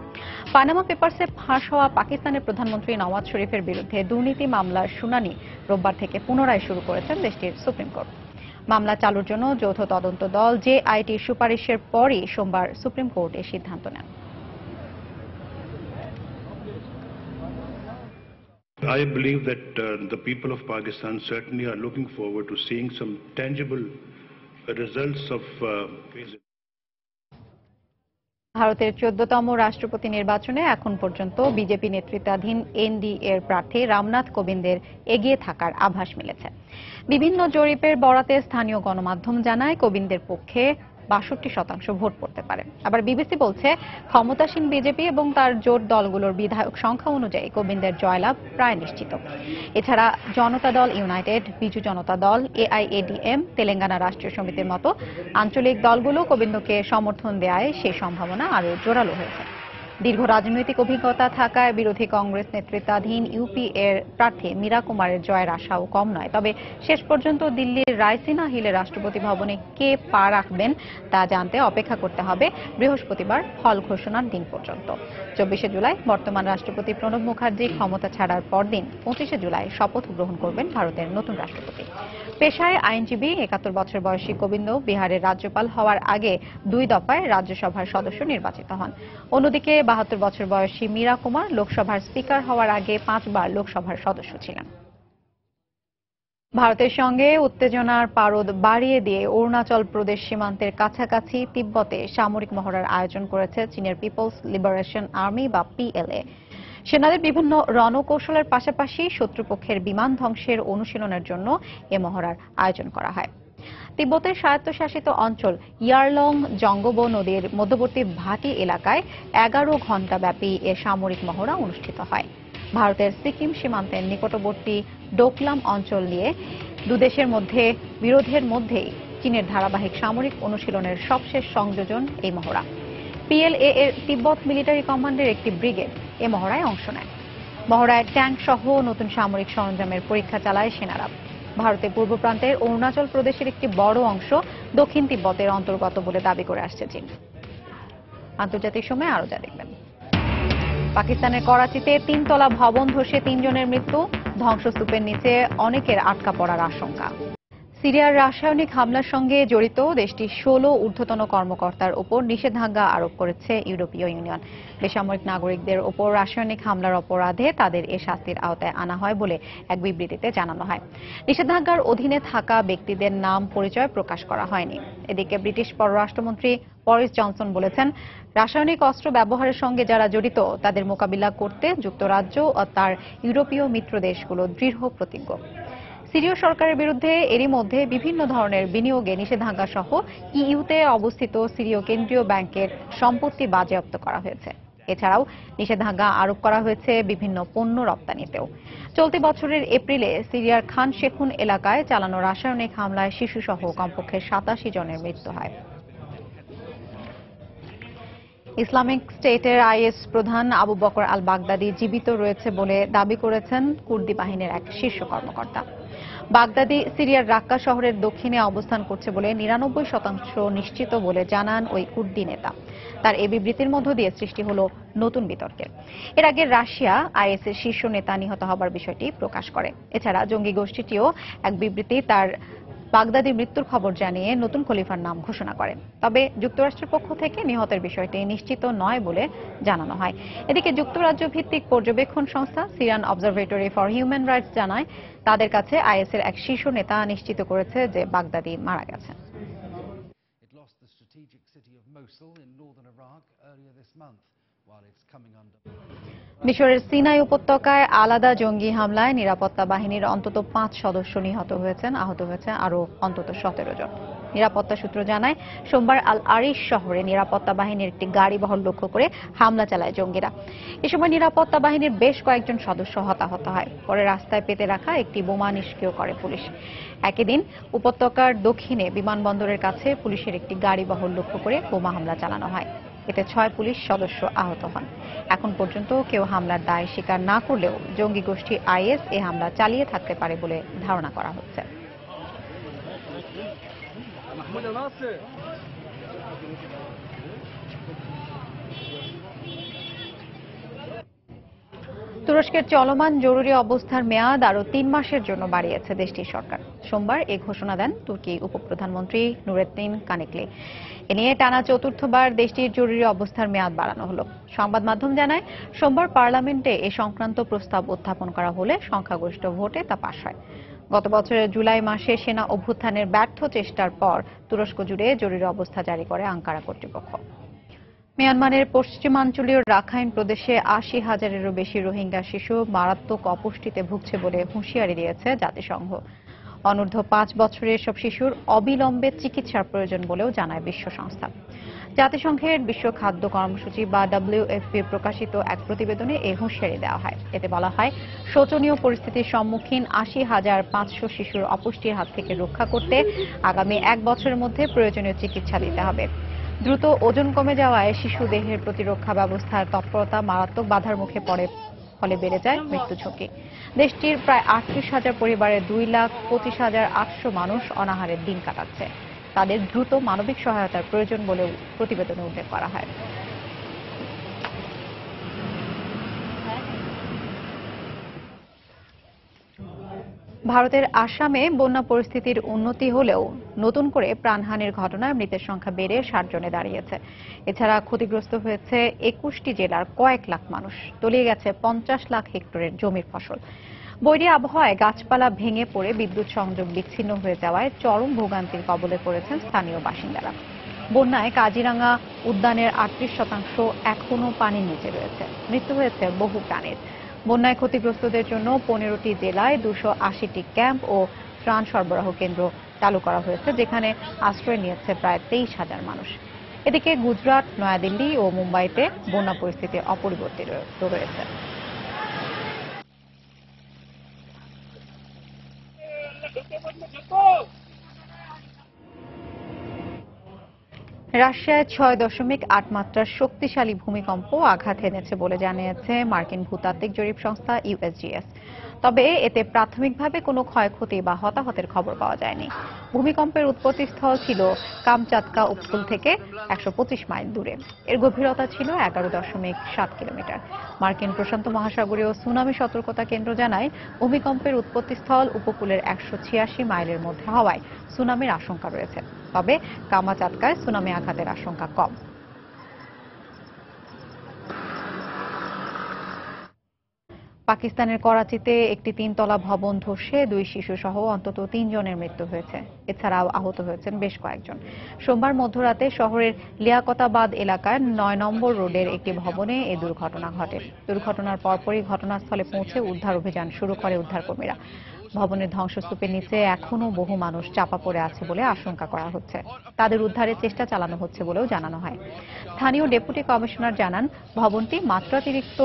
পানামা পেপারসে ফাঁস হওয়া পাকিস্তানের প্রধানমন্ত্রী নওয়াজ শরীফের বিরুদ্ধে দুর্নীতি মামলার শুনানি রোববার থেকে পুনরায় শুরু করেছেন দেশটির সুপ্রিম কোর্ট। মামলা চালুর জন্য যৌথ তদন্ত দল JITর সুপারিশের পরই সোমবার সুপ্রিম কোর্ট এই সিদ্ধান্ত নেন। I believe that the people of Pakistan certainly are looking forward to seeing some tangible results of ভারতের 14তম রাষ্ট্রপতি নির্বাচনে এখন পর্যন্ত বিজেপি নেতৃত্বাধীন NDA এর প্রার্থী রামনাথ কোবিন্দের এগিয়ে থাকার আভাস মিলেছে। বিভিন্ন জরিপের বরাতে স্থানীয় গণমাধ্যম জানায় কোবিন্দের পক্ষে 62% ভোট পড়তে পারে। আবার বিবিসি বলছে ক্ষমতাসীন বিজেপি এবং তার জোট দলগুলোর বিধায়ক সংখ্যা অনুযায়ী কোবিন্দের জয়লাভ প্রায় নিশ্চিত। এছাড়া জনতা দল ইউনাইটেড, বিজু জনতা দল, AIADM, তেলেঙ্গানা রাষ্ট্রীয় সমিতির মতো আঞ্চলিক দলগুলো কোবিন্দকে সমর্থন দেওয়ায় সেই সম্ভাবনা আরও জোরালো হয়েছে। দীর্ঘ রাজনৈতিক অভিজ্ঞতা থাকায় বিরোধী কংগ্রেস নেতৃত্বাধীন UP এর প্রার্থী মীরা কুমারের জয়ের আশাও কম নয়। তবে শেষ পর্যন্ত দিল্লির রায়সিনা হিলে রাষ্ট্রপতি ভবনে কে পা রাখবেন তা জানতে অপেক্ষা করতে হবে বৃহস্পতিবার ফল ঘোষণার দিন পর্যন্ত। 24শে জুলাই বর্তমান রাষ্ট্রপতি প্রণব মুখার্জি ক্ষমতা ছাড়ার পরদিন 25শে জুলাই শপথ গ্রহণ করবেন ভারতের নতুন রাষ্ট্রপতি। পেশায় আইনজীবী 71 বছর বয়সী কোবিন্দ বিহারের রাজ্যপাল হওয়ার আগে 2 দফায় রাজ্যসভার সদস্য নির্বাচিত হন। অন্যদিকে 72 বছর বয়সী মীরা কুমার লোকসভার স্পিকার হওয়ার আগে 5 বার লোকসভার সদস্য ছিলেন। ভারতের সঙ্গে উত্তেজনার পারদ বাড়িয়ে দিয়ে অরুণাচল প্রদেশ সীমান্তের কাছাকাছি তিব্বতে সামরিক মহড়ার আয়োজন করেছে চীনের পিপলস লিবারেশন আর্মি বা PLA। সেনাদের বিভিন্ন রণকৌশলের পাশাপাশি শত্রুপক্ষের বিমান ধ্বংসের অনুশীলনের জন্য এ মহড়ার আয়োজন করা হয়। তিব্বতের স্বায়ত্তশাসিত অঞ্চল ইয়ারলং জঙ্গবো নদীর মধ্যবর্তী ভাটি এলাকায় 11 ঘণ্টা ব্যাপী এ সামরিক মহড়া অনুষ্ঠিত হয়। ভারতের সিকিম সীমান্তের নিকটবর্তী ডোকলাম অঞ্চল নিয়ে দুদেশের মধ্যে বিরোধের মধ্যেই চীনের ধারাবাহিক সামরিক অনুশীলনের সবশেষ সংযোজন এই মহড়া। PLA এর তিব্বত মিলিটারি কমান্ডের একটি ব্রিগেড এ মহড়ায় অংশ নেয়। মহড়ায় ট্যাঙ্ক সহ নতুন সামরিক সরঞ্জামের পরীক্ষা চালায় সেনারা। ভারতের পূর্ব প্রান্তের অরুণাচল প্রদেশের একটি বড় অংশ দক্ষিণ তিব্বতের অন্তর্গত বলে দাবি করে আসছে চীন। আন্তর্জাতিক সময় আরো যা দেখবেন। পাকিস্তানের করাচিতে 3 তলা ভবন ধসে 3 জনের মৃত্যু, ধ্বংসস্তূপের নিচে অনেকের আটকা পড়ার আশঙ্কা। সিরিয়ার রাসায়নিক হামলার সঙ্গে জড়িত দেশটির 16 ঊর্ধ্বতন কর্মকর্তার উপর নিষেধাজ্ঞা আরোপ করেছে ইউরোপীয় ইউনিয়ন। বেসামরিক নাগরিকদের উপর রাসায়নিক হামলার অপরাধে তাদের এ শাস্তির আওতায় আনা হয় বলে এক বিবৃতিতে জানানো হয়। নিষেধাজ্ঞার অধীনে থাকা ব্যক্তিদের নাম পরিচয় প্রকাশ করা হয়নি। এদিকে ব্রিটিশ পররাষ্ট্রমন্ত্রী বরিস জনসন বলেছেন, রাসায়নিক অস্ত্র ব্যবহারের সঙ্গে যারা জড়িত তাদের মোকাবিলা করতে যুক্তরাজ্য ও তার ইউরোপীয় মিত্র দেশগুলো দৃঢ় প্রতিজ্ঞ। সিরীয় সরকারের বিরুদ্ধে এরই মধ্যে বিভিন্ন ধরনের বিনিয়োগে নিষেধাজ্ঞা সহ ইইউতে অবস্থিত সিরীয় কেন্দ্রীয় ব্যাংকের সম্পত্তি বাজেয়াপ্ত করা হয়েছে। এছাড়াও নিষেধাজ্ঞা আরোপ করা হয়েছে বিভিন্ন পণ্য রপ্তানিতেও। চলতি বছরের এপ্রিলে সিরিয়ার খান শেখুন এলাকায় চালানো রাসায়নিক হামলায় শিশুসহ কমপক্ষে 87 জনের মৃত্যু হয়। ইসলামিক স্টেটের আইএস প্রধান আবু বকর আল বাগদাদি জীবিত রয়েছে বলে দাবি করেছেন কুর্দি বাহিনীর এক শীর্ষ কর্মকর্তা। বাগদাদি সিরিয়ার রাক্কা শহরের দক্ষিণে অবস্থান করছে বলে 99% নিশ্চিত বলে জানান ওই কুর্দি নেতা। তার এই বিবৃতির মধ্য দিয়ে সৃষ্টি হলো নতুন বিতর্কের। এর আগে রাশিয়া আইএসের শীর্ষ নেতা নিহত হবার বিষয়টি প্রকাশ করে। এছাড়া জঙ্গি গোষ্ঠীটিও এক বিবৃতি তার বাগদাদির মৃত্যুর খবর জানিয়ে নতুন খলিফার নাম ঘোষণা করেন। তবে যুক্তরাষ্ট্রের পক্ষ থেকে নিহতের বিষয়টি নিশ্চিত নয় বলে জানানো হয়। এদিকে যুক্তরাজ্য ভিত্তিক পর্যবেক্ষণ সংস্থা Syrian observatory for human rights জানায়, তাদের কাছে আইএসের এক শীর্ষ নেতা নিশ্চিত করেছে যে বাগদাদি মারা গেছেন। মিশরের সিনাই উপত্যকায় আলাদা জঙ্গি হামলায় নিরাপত্তা বাহিনীর অন্তত 5 সদস্য নিহত হয়েছেন, আহত হয়েছে আরও অন্তত 17 জন। নিরাপত্তা সূত্র জানায়, সোমবার আল আরিশ শহরে নিরাপত্তা বাহিনীর একটি গাড়ি বহর লক্ষ্য করে হামলা চালায় জঙ্গিরা। এ সময় নিরাপত্তা বাহিনীর বেশ কয়েকজন সদস্য হতাহত হয়। পরে রাস্তায় পেতে রাখা একটি বোমা নিষ্ক্রিয় করে পুলিশ। একই দিন উপত্যকার দক্ষিণে বিমানবন্দরের কাছে পুলিশের একটি গাড়ি বহর লক্ষ্য করে বোমা হামলা চালানো হয়। এতে 6 পুলিশ সদস্য আহত হন। এখন পর্যন্ত কেউ হামলার দায় স্বীকার না করলেও জঙ্গি গোষ্ঠী আইএস এ হামলা চালিয়ে থাকতে পারে বলে ধারণা করা হচ্ছে। তুরস্কের চলমান জরুরি অবস্থার মেয়াদ আরও 3 মাসের জন্য বাড়িয়েছে দেশটির সরকার। সোমবার এই ঘোষণা দেন তুর্কি উপপ্রধানমন্ত্রী নুরেদ্দিন কানেকলি। এ নিয়ে টানা চতুর্থবার দেশটির জরুরি অবস্থার মেয়াদ বাড়ানো হলো। সংবাদ মাধ্যম জানায়, সোমবার পার্লামেন্টে এ সংক্রান্ত প্রস্তাব উত্থাপন করা হলে সংখ্যাগরিষ্ঠ ভোটে তা পাস হয়। গত বছরের জুলাই মাসে সেনা অভ্যুত্থানের ব্যর্থ চেষ্টার পর তুরস্ক জুড়ে জরুরি অবস্থা জারি করে আঙ্কারা কর্তৃপক্ষ। মিয়ানমারের পশ্চিমাঞ্চলীয় রাখাইন প্রদেশে 80,000-এরও বেশি রোহিঙ্গা শিশু মারাত্মক অপুষ্টিতে ভুগছে বলে হুঁশিয়ারি দিয়েছে জাতিসংঘ। অনূর্ধ্ব 5 বছরের সব শিশুর অবিলম্বে চিকিৎসার প্রয়োজন বলেও জানায় বিশ্ব সংস্থা। জাতিসংঘের বিশ্ব খাদ্য কর্মসূচি বা WFP প্রকাশিত এক প্রতিবেদনে এই হুঁশিয়ারি দেওয়া হয়। এতে বলা হয়, শোচনীয় পরিস্থিতির সম্মুখীন 80,500 শিশুর অপুষ্টির হাত থেকে রক্ষা করতে আগামী 1 বছরের মধ্যে প্রয়োজনীয় চিকিৎসা দিতে হবে। দ্রুত ওজন কমে যাওয়ায় শিশু দেহের প্রতিরক্ষা ব্যবস্থার তৎপরতা মারাত্মক বাধার মুখে পড়ে, ফলে বেড়ে যায় মৃত্যু ঝুঁকি। দেশটির প্রায় 38,000 পরিবারের 2,25,800 মানুষ অনাহারের দিন কাটাচ্ছে। তাদের দ্রুত মানবিক সহায়তার প্রয়োজন বলেও প্রতিবেদনে উল্লেখ করা হয়। ভারতের আসামে বন্যা পরিস্থিতির উন্নতি হলেও নতুন করে প্রাণহানির ঘটনায় মৃতের সংখ্যা বেড়ে 60 জনে দাঁড়িয়েছে। এছাড়া ক্ষতিগ্রস্ত হয়েছে 21টি জেলার কয়েক লাখ মানুষ, তলিয়ে গেছে 50 লাখ হেক্টরের জমির ফসল। বৈরী আবহাওয়ায় গাছপালা ভেঙে পড়ে বিদ্যুৎ সংযোগ বিচ্ছিন্ন হয়ে যাওয়ায় চরম ভোগান্তির কবলে পড়েছেন স্থানীয় বাসিন্দারা। বন্যায় কাজিরাঙ্গা উদ্যানের 38% এখনও পানির নিচে রয়েছে। মৃত্যু হয়েছে বহু প্রাণীর। বন্যায় ক্ষতিগ্রস্তদের জন্য 15টি জেলায় 280টি ক্যাম্প ও ত্রাণ সরবরাহ কেন্দ্র চালু করা হয়েছে, যেখানে আশ্রয় নিয়েছে প্রায় 23,000 মানুষ। এদিকে গুজরাট, নয়াদিল্লি ও মুম্বাইতে বন্যা পরিস্থিতি অপরিবর্তিত রয়েছে। রাশিয়ায় 6.8 মাত্রার শক্তিশালী ভূমিকম্প আঘাত এনেছে বলে জানিয়েছে মার্কিন ভূতাত্ত্বিক জরিপ সংস্থা USGS। তবে এতে প্রাথমিকভাবে কোনো ক্ষয়ক্ষতি বা হতাহতের খবর পাওয়া যায়নি। ভূমিকম্পের উৎপত্তিস্থল ছিল কামচাতকা উপকূল থেকে 125 মাইল দূরে। এর গভীরতা ছিল 11.7 কিলোমিটার। মার্কিন প্রশান্ত মহাসাগরীয় সুনামি সতর্কতা কেন্দ্র জানায়, ভূমিকম্পের উৎপত্তিস্থল উপকূলের 186 মাইলের মধ্যে হওয়ায় সুনামির আশঙ্কা রয়েছে। তবে কামাচাতকায় সুনামি আঘাতের আশঙ্কা কম। পাকিস্তানের করাচিতে একটি 3তলা ভবন ধসে 2 শিশু সহ অন্তত 3 জনের মৃত্যু হয়েছে। এছাড়াও আহত হয়েছেন বেশ কয়েকজন। সোমবার মধ্যরাতে শহরের লিয়াকতাবাদ এলাকার 9 নম্বর রোডের একটি ভবনে এই দুর্ঘটনা ঘটে। দুর্ঘটনার পরপরই ঘটনাস্থলে পৌঁছে উদ্ধার অভিযান শুরু করে উদ্ধারকর্মীরা। ভবনের ধ্বংসস্তূপের নিচে এখনও বহু মানুষ চাপা পড়ে আছে বলে আশঙ্কা করা হচ্ছে। তাদের উদ্ধারের চেষ্টা চালানো হচ্ছে বলেও জানানো হয়। স্থানীয় ডেপুটি কমিশনার জানান, ভবনটি মাত্রাতিরিক্ত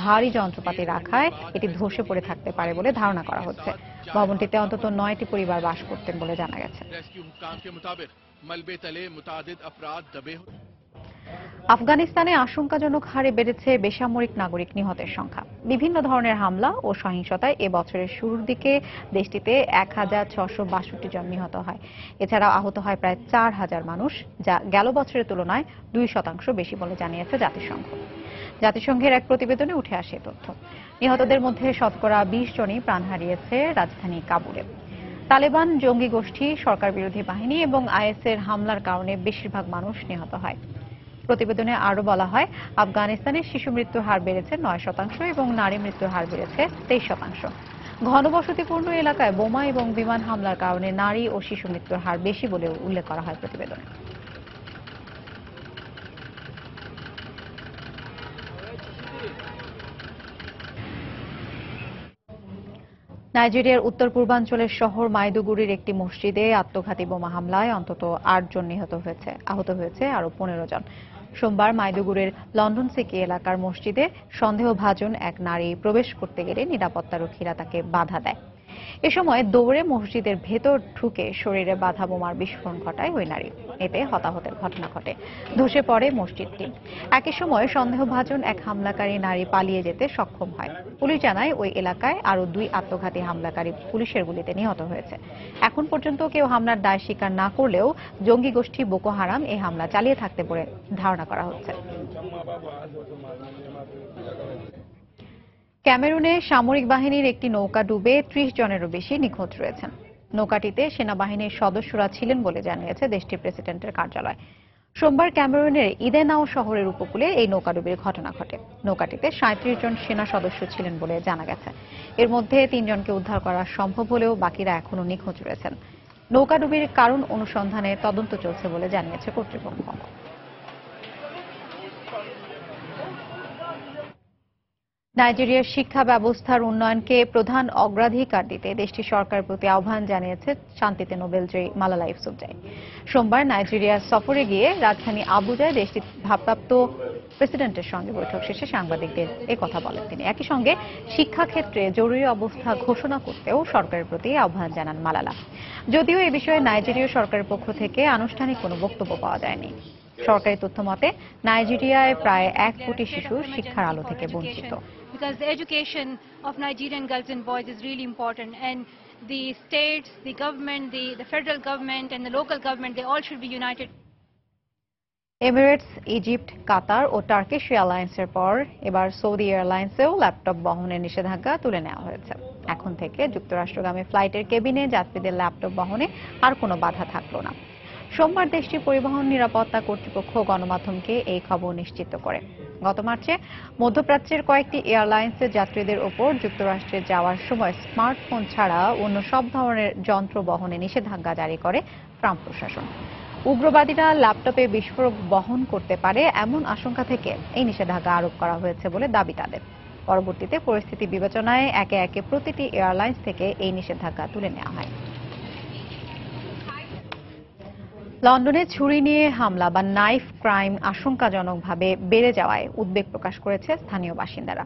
ভারী যন্ত্রপাতি রাখায় এটি ধসে পড়ে থাকতে পারে বলে ধারণা করা হচ্ছে। ভবনটিতে অন্তত 9টি পরিবার বাস করতেন বলে জানা গেছে। আফগানিস্তানে আশঙ্কাজনক হারে বেড়েছে বেসামরিক নাগরিক নিহতের সংখ্যা। বিভিন্ন ধরনের হামলা ও সহিংসতায় এ বছরের শুরুর দিকে দেশটিতে 1662 জন নিহত হয়। এছাড়াও আহত হয় প্রায় 4000 মানুষ, যা গেল বছরের তুলনায় 2% বেশি বলে জানিয়েছে জাতিসংঘ। জাতিসংঘের এক প্রতিবেদনে উঠে আসে তথ্য। নিহতদের মধ্যে শতকরা 20 জনই প্রাণ হারিয়েছে রাজধানী কাবুলে। তালেবান জঙ্গি গোষ্ঠী, সরকার বিরোধী বাহিনী এবং আইএসের হামলার কারণে বেশিরভাগ মানুষ নিহত হয়। প্রতিবেদনে আরও বলা হয়, আফগানিস্তানের শিশু মৃত্যুর হার বেড়েছে 9% এবং নারী মৃত্যুর হার বেড়েছে 23%। ঘনবসতিপূর্ণ এলাকায় বোমা এবং বিমান হামলার কারণে নারী ও শিশু মৃত্যুর হার বেশি বলেও উল্লেখ করা হয় প্রতিবেদনে। নাইজেরিয়ার উত্তর পূর্বাঞ্চলের শহর মাইদুগুরির একটি মসজিদে আত্মঘাতী বোমা হামলায় অন্তত 8 জন নিহত হয়েছে, আহত হয়েছে আরও 15 জন। সোমবার মাইদুগুরির লন্ডন সিটি এলাকার মসজিদে সন্দেহভাজন এক নারী প্রবেশ করতে গেলে নিরাপত্তারক্ষীরা তাকে বাধা দেয়। এ সময় দৌড়ে মসজিদের ভেতর ঢুকে শরীরে বাধা বোমার বিস্ফোরণ ঘটায় ওই নারী। এতে হতাহতের ঘটনা ঘটে। ধসে পড়ে মসজিদটি। একই সময় সন্দেহভাজন এক হামলাকারী নারী পালিয়ে যেতে সক্ষম হয়। পুলিশ জানায়, ওই এলাকায় আরও 2 আত্মঘাতী হামলাকারী পুলিশের গুলিতে নিহত হয়েছে। এখন পর্যন্ত কেউ হামলার দায় স্বীকার না করলেও জঙ্গি গোষ্ঠী বোকো হারাম এই হামলা চালিয়ে থাকতে বলে ধারণা করা হচ্ছে। ক্যামেরুনে সামরিক বাহিনীর একটি নৌকা ডুবে 30 জনেরও বেশি নিখোঁজ রয়েছেন। নৌকাটিতে সেনাবাহিনীর সদস্যরা ছিলেন বলে জানিয়েছে দেশটির প্রেসিডেন্টের কার্যালয়। সোমবার ক্যামেরুনের ইদেনাও শহরের উপকূলে এই নৌকাডুবির ঘটনা ঘটে। নৌকাটিতে 37 জন সেনা সদস্য ছিলেন বলে জানা গেছে। এর মধ্যে 3 জনকে উদ্ধার করা সম্ভব হলেও বাকিরা এখনও নিখোঁজ রয়েছেন। নৌকাডুবির কারণ অনুসন্ধানে তদন্ত চলছে বলে জানিয়েছে কর্তৃপক্ষ। নাইজেরিয়ার শিক্ষা ব্যবস্থার উন্নয়নকে প্রধান অগ্রাধিকার দিতে দেশটির সরকারের প্রতি আহ্বান জানিয়েছে শান্তিতে নোবেলজয়ী মালালা ইউসুফজাই। সোমবার নাইজেরিয়া সফরে গিয়ে রাজধানী আবুজায় দেশটির ভারপ্রাপ্ত প্রেসিডেন্টের সঙ্গে বৈঠক শেষে সাংবাদিকদের কথা বলেন তিনি। একই সঙ্গে শিক্ষাক্ষেত্রে জরুরি অবস্থা ঘোষণা করতেও সরকারের প্রতি আহ্বান জানান মালালা। যদিও এ বিষয়ে নাইজেরীয় সরকারের পক্ষ থেকে আনুষ্ঠানিক কোনো বক্তব্য পাওয়া যায়নি। সরকারি তথ্য মতে নাইজেরিয়ায় প্রায় 1 কোটি শিশু শিক্ষার আলো থেকে বঞ্চিত। Because the education of Nigerian girls and boys is really important, and the states, the government, the federal government and the local government, they all should be united. Emirates, Egypt, Qatar ও Turkish এয়ারলাইন্সের পর এবার Saudi এয়ারলাইন্সেও laptop বহনের নিষেধাজ্ঞা তুলে নেওয়া হয়েছে। এখন থেকে যুক্তরাষ্ট্রগামী ফ্লাইটের কেবিনে যাত্রীদের ল্যাপটপ বহনে আর কোনো বাধা থাকলো না। সোমবার দেশটির পরিবহন নিরাপত্তা কর্তৃপক্ষ গণমাধ্যমকে এই খবর নিশ্চিত করে। গত মার্চে মধ্যপ্রাচ্যের কয়েকটি এয়ারলাইন্সের যাত্রীদের ওপর যুক্তরাষ্ট্রে যাওয়ার সময় স্মার্টফোন ছাড়া অন্য সব ধরনের যন্ত্র বহনে নিষেধাজ্ঞা জারি করে ট্রাম্প প্রশাসন। উগ্রবাদীরা ল্যাপটপে বিস্ফোরক বহন করতে পারে এমন আশঙ্কা থেকে এই নিষেধাজ্ঞা আরোপ করা হয়েছে বলে দাবি তাদের। পরবর্তীতে পরিস্থিতি বিবেচনায় একে একে প্রতিটি এয়ারলাইন্স থেকে এই নিষেধাজ্ঞা তুলে নেওয়া হয়। লন্ডনে ছুরি নিয়ে হামলা বা নাইফ ক্রাইম আশঙ্কাজনকভাবে বেড়ে যাওয়ায় উদ্বেগ প্রকাশ করেছে স্থানীয় বাসিন্দারা।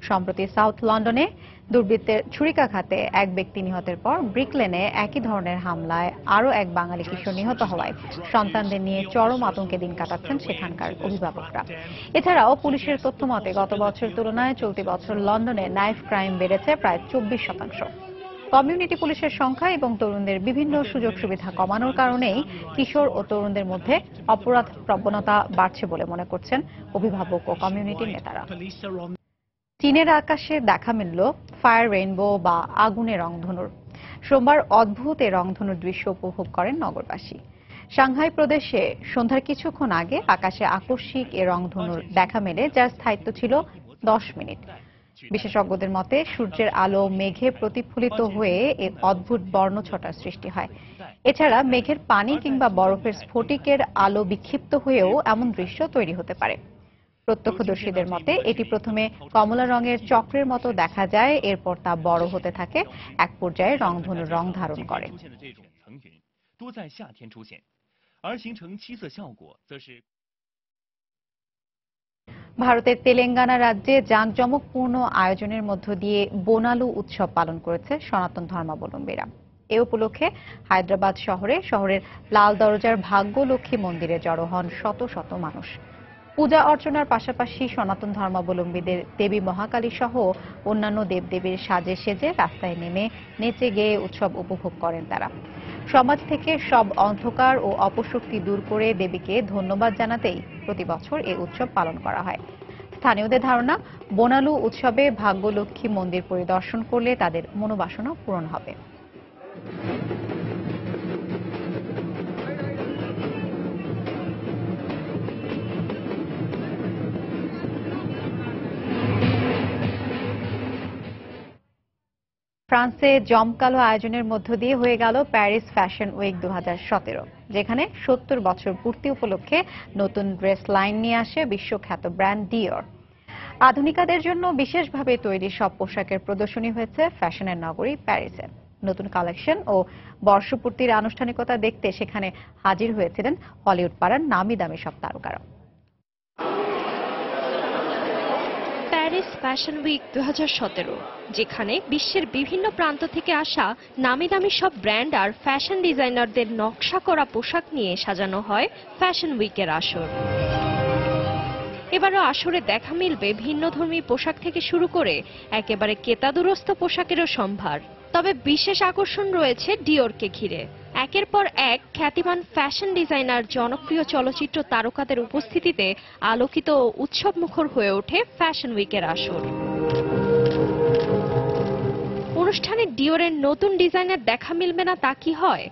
সম্প্রতি সাউথ লন্ডনে দুর্বৃত্তের ছুরিকাঘাতে এক ব্যক্তি নিহতের পর ব্রিকলেনে একই ধরনের হামলায় আরও এক বাঙালি কিশোর নিহত হওয়ায় সন্তানদের নিয়ে চরম আতঙ্কে দিন কাটাচ্ছেন সেখানকার অভিভাবকরা। এছাড়াও পুলিশের তথ্য মতে গত বছর তুলনায় চলতি বছর লন্ডনে নাইফ ক্রাইম বেড়েছে প্রায় 24%। কমিউনিটি পুলিশের সংখ্যা এবং তরুণদের বিভিন্ন সুযোগ সুবিধা কমানোর কারণেই কিশোর ও তরুণদের মধ্যে অপরাধ প্রবণতা বাড়ছে বলে মনে করছেন অভিভাবক ও কমিউনিটির নেতারা। চীনের আকাশে দেখা মিলল ফায়ার রেইনবো বা আগুনের রংধনুর। সোমবার অদ্ভুত এই রংধনুর দৃশ্য উপভোগ করেন নগরবাসী। সাংহাই প্রদেশে সন্ধ্যার কিছুক্ষণ আগে আকাশে আকস্মিক এ রংধনুর দেখা মেলে, যার স্থায়িত্ব ছিল 10 মিনিট। বিশেষজ্ঞদের মতে সূর্যের আলো মেঘে প্রতিফলিত হয়ে এই অদ্ভুত বর্ণছটার সৃষ্টি হয়। এছাড়া মেঘের পানি কিংবা বরফের স্ফটিকের আলো বিক্ষিপ্ত হয়েও এমন দৃশ্য তৈরি হতে পারে। প্রত্যক্ষদর্শীদের মতে এটি প্রথমে কমলা রঙের চক্রের মতো দেখা যায়, এরপর তা বড় হতে থাকে, এক পর্যায়ে রংধনুর রং ধারণ করে। ভারতের তেলেঙ্গানা রাজ্যে জাঁকজমকপূর্ণ আয়োজনের মধ্য দিয়ে বোনালু উৎসব পালন করেছে সনাতন ধর্মাবলম্বীরা। এ উপলক্ষে হায়দ্রাবাদ শহরের লাল দরজার ভাগ্যলক্ষ্মী মন্দিরে জড়ো হন শত শত মানুষ। পূজা অর্চনার পাশাপাশি সনাতন ধর্মাবলম্বীদের দেবী মহাকালী সহ অন্যান্য দেবদেবীর সাজে সেজে রাস্তায় নেমে নেচে গেয়ে উৎসব উপভোগ করেন তারা। সমাজ থেকে সব অন্ধকার ও অপশক্তি দূর করে দেবীকে ধন্যবাদ জানাতেই প্রতি বছর এই উৎসব পালন করা হয়। স্থানীয়দের ধারণা, বোনালু উৎসবে ভাগ্যলক্ষ্মী মন্দির পরিদর্শন করলে তাদের মনোবাসনা পূরণ হবে। ফ্রান্সে জমকালো আয়োজনের মধ্য দিয়ে হয়ে গেল প্যারিস ফ্যাশন উইক 2017, যেখানে 70 বছর পূর্তি উপলক্ষে নতুন ড্রেস লাইন নিয়ে আসে বিশ্বখ্যাত ব্র্যান্ড ডিওর। আধুনিকাদের জন্য বিশেষভাবে তৈরি সব পোশাকের প্রদর্শনী হয়েছে ফ্যাশনের নগরী প্যারিসে। নতুন কালেকশন ও বর্ষপূর্তির আনুষ্ঠানিকতা দেখতে সেখানে হাজির হয়েছিলেন হলিউড পাড়ার নামি দামি সব তারকারা। প্যারিস ফ্যাশন উইক 2017, যেখানে বিশ্বের বিভিন্ন প্রান্ত থেকে আসা নামি দামি সব ব্র্যান্ড আর ফ্যাশন ডিজাইনারদের নকশা করা পোশাক নিয়ে সাজানো হয় ফ্যাশন উইকের আসর। এবারও আসরে দেখা মিলবে ভিন্নধর্মী পোশাক থেকে শুরু করে একেবারে কেতাদুরস্ত পোশাকেরও সম্ভার। তবে বিশেষ আকর্ষণ রয়েছে ডিওরকে ঘিরে। একের পর এক খ্যাতিমান ফ্যাশন ডিজাইনার, জনপ্রিয় চলচ্চিত্র তারকাদের উপস্থিতিতে আলোকিত ও উৎসবমুখর হয়ে ওঠে ফ্যাশন উইকের আসর। অনুষ্ঠানে ডিওরের নতুন ডিজাইনের দেখা মিলবে না তা কি হয়?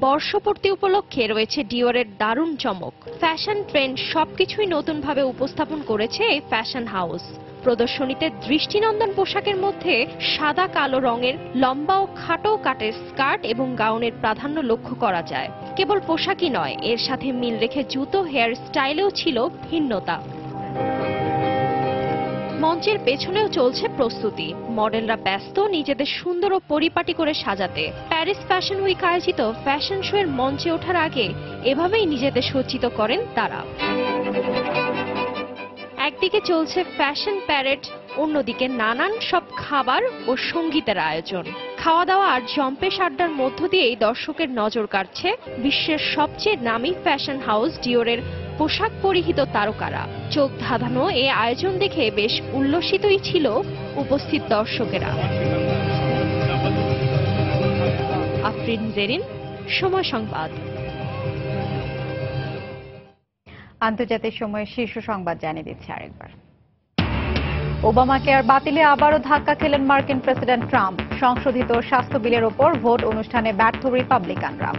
বর্ষপূর্তি উপলক্ষে রয়েছে ডিওরের দারুণ চমক। ফ্যাশন ট্রেন্ড সবকিছুই নতুনভাবে উপস্থাপন করেছে এই ফ্যাশন হাউস। প্রদর্শনীতে দৃষ্টিনন্দন পোশাকের মধ্যে সাদা কালো রঙের লম্বা ও খাটো কাটের স্কার্ট এবং গাউনের প্রাধান্য লক্ষ্য করা যায়। কেবল পোশাকই নয়, এর সাথে মিল রেখে জুতো, হেয়ার স্টাইলেও ছিল ভিন্নতা। মঞ্চের পেছনেও চলছে প্রস্তুতি। মডেলরা ব্যস্ত নিজেদের সুন্দর ও পরিপাটি করে সাজাতে। প্যারিস ফ্যাশন উইক আয়োজিত ফ্যাশন শো এর মঞ্চে ওঠার আগে এভাবেই নিজেদের সজ্জিত করেন তারা। একদিকে চলছে ফ্যাশন প্যারেড, অন্যদিকে নানান সব খাবার ও সঙ্গীতের আয়োজন। খাওয়া দাওয়া আর জম্পেশ আড্ডার মধ্য দিয়েই দর্শকের নজর কাড়ছে বিশ্বের সবচেয়ে নামী ফ্যাশন হাউস ডিওরের পোশাক পরিহিত তারকারা। চোখ ধাঁধানো এই আয়োজন দেখে বেশ উল্লসিতই ছিল উপস্থিত দর্শকেরা। আফরিন জেরিন, সময় সংবাদ। আন্তর্জাতিক সময়ের শীর্ষ সংবাদ জানিয়ে দিচ্ছে আরেকবার। ওবামা কেয়ার বাতিলে আবারও ধাক্কা খেলেন মার্কিন প্রেসিডেন্ট ট্রাম্প। সংশোধিত স্বাস্থ্য বিলের ওপর ভোট অনুষ্ঠানে ব্যর্থ রিপাবলিকানরা।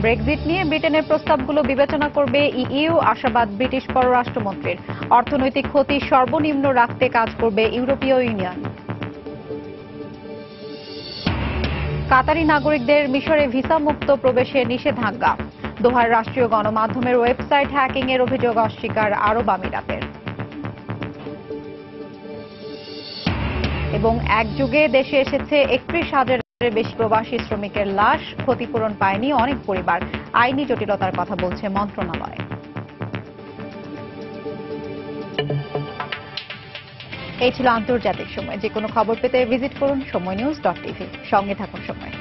ব্রেক্সিট নিয়ে ব্রিটেনের প্রস্তাবগুলো বিবেচনা করবে ইইউ, আশাবাদ ব্রিটিশ পররাষ্ট্রমন্ত্রীর। অর্থনৈতিক ক্ষতি সর্বনিম্ন রাখতে কাজ করবে ইউরোপীয় ইউনিয়ন। কাতারি নাগরিকদের মিশরে ভিসা মুক্ত প্রবেশে নিষেধাজ্ঞা। দোহার রাষ্ট্রীয় গণমাধ্যমের ওয়েবসাইট হ্যাকিং এর অভিযোগ অস্বীকার আরব আমিরাতের। এবং একযুগে দেশে এসেছে 31,000-এর বেশি প্রবাসী শ্রমিকের লাশ। ক্ষতিপূরণ পায়নি অনেক পরিবার। আইনি জটিলতার কথা বলছে মন্ত্রণালয়। এই ছিল আন্তর্জাতিক সময়। যে কোনো খবর পেতে ভিজিট করুন সময়নিউজ.tv। সঙ্গে থাকুন সময়।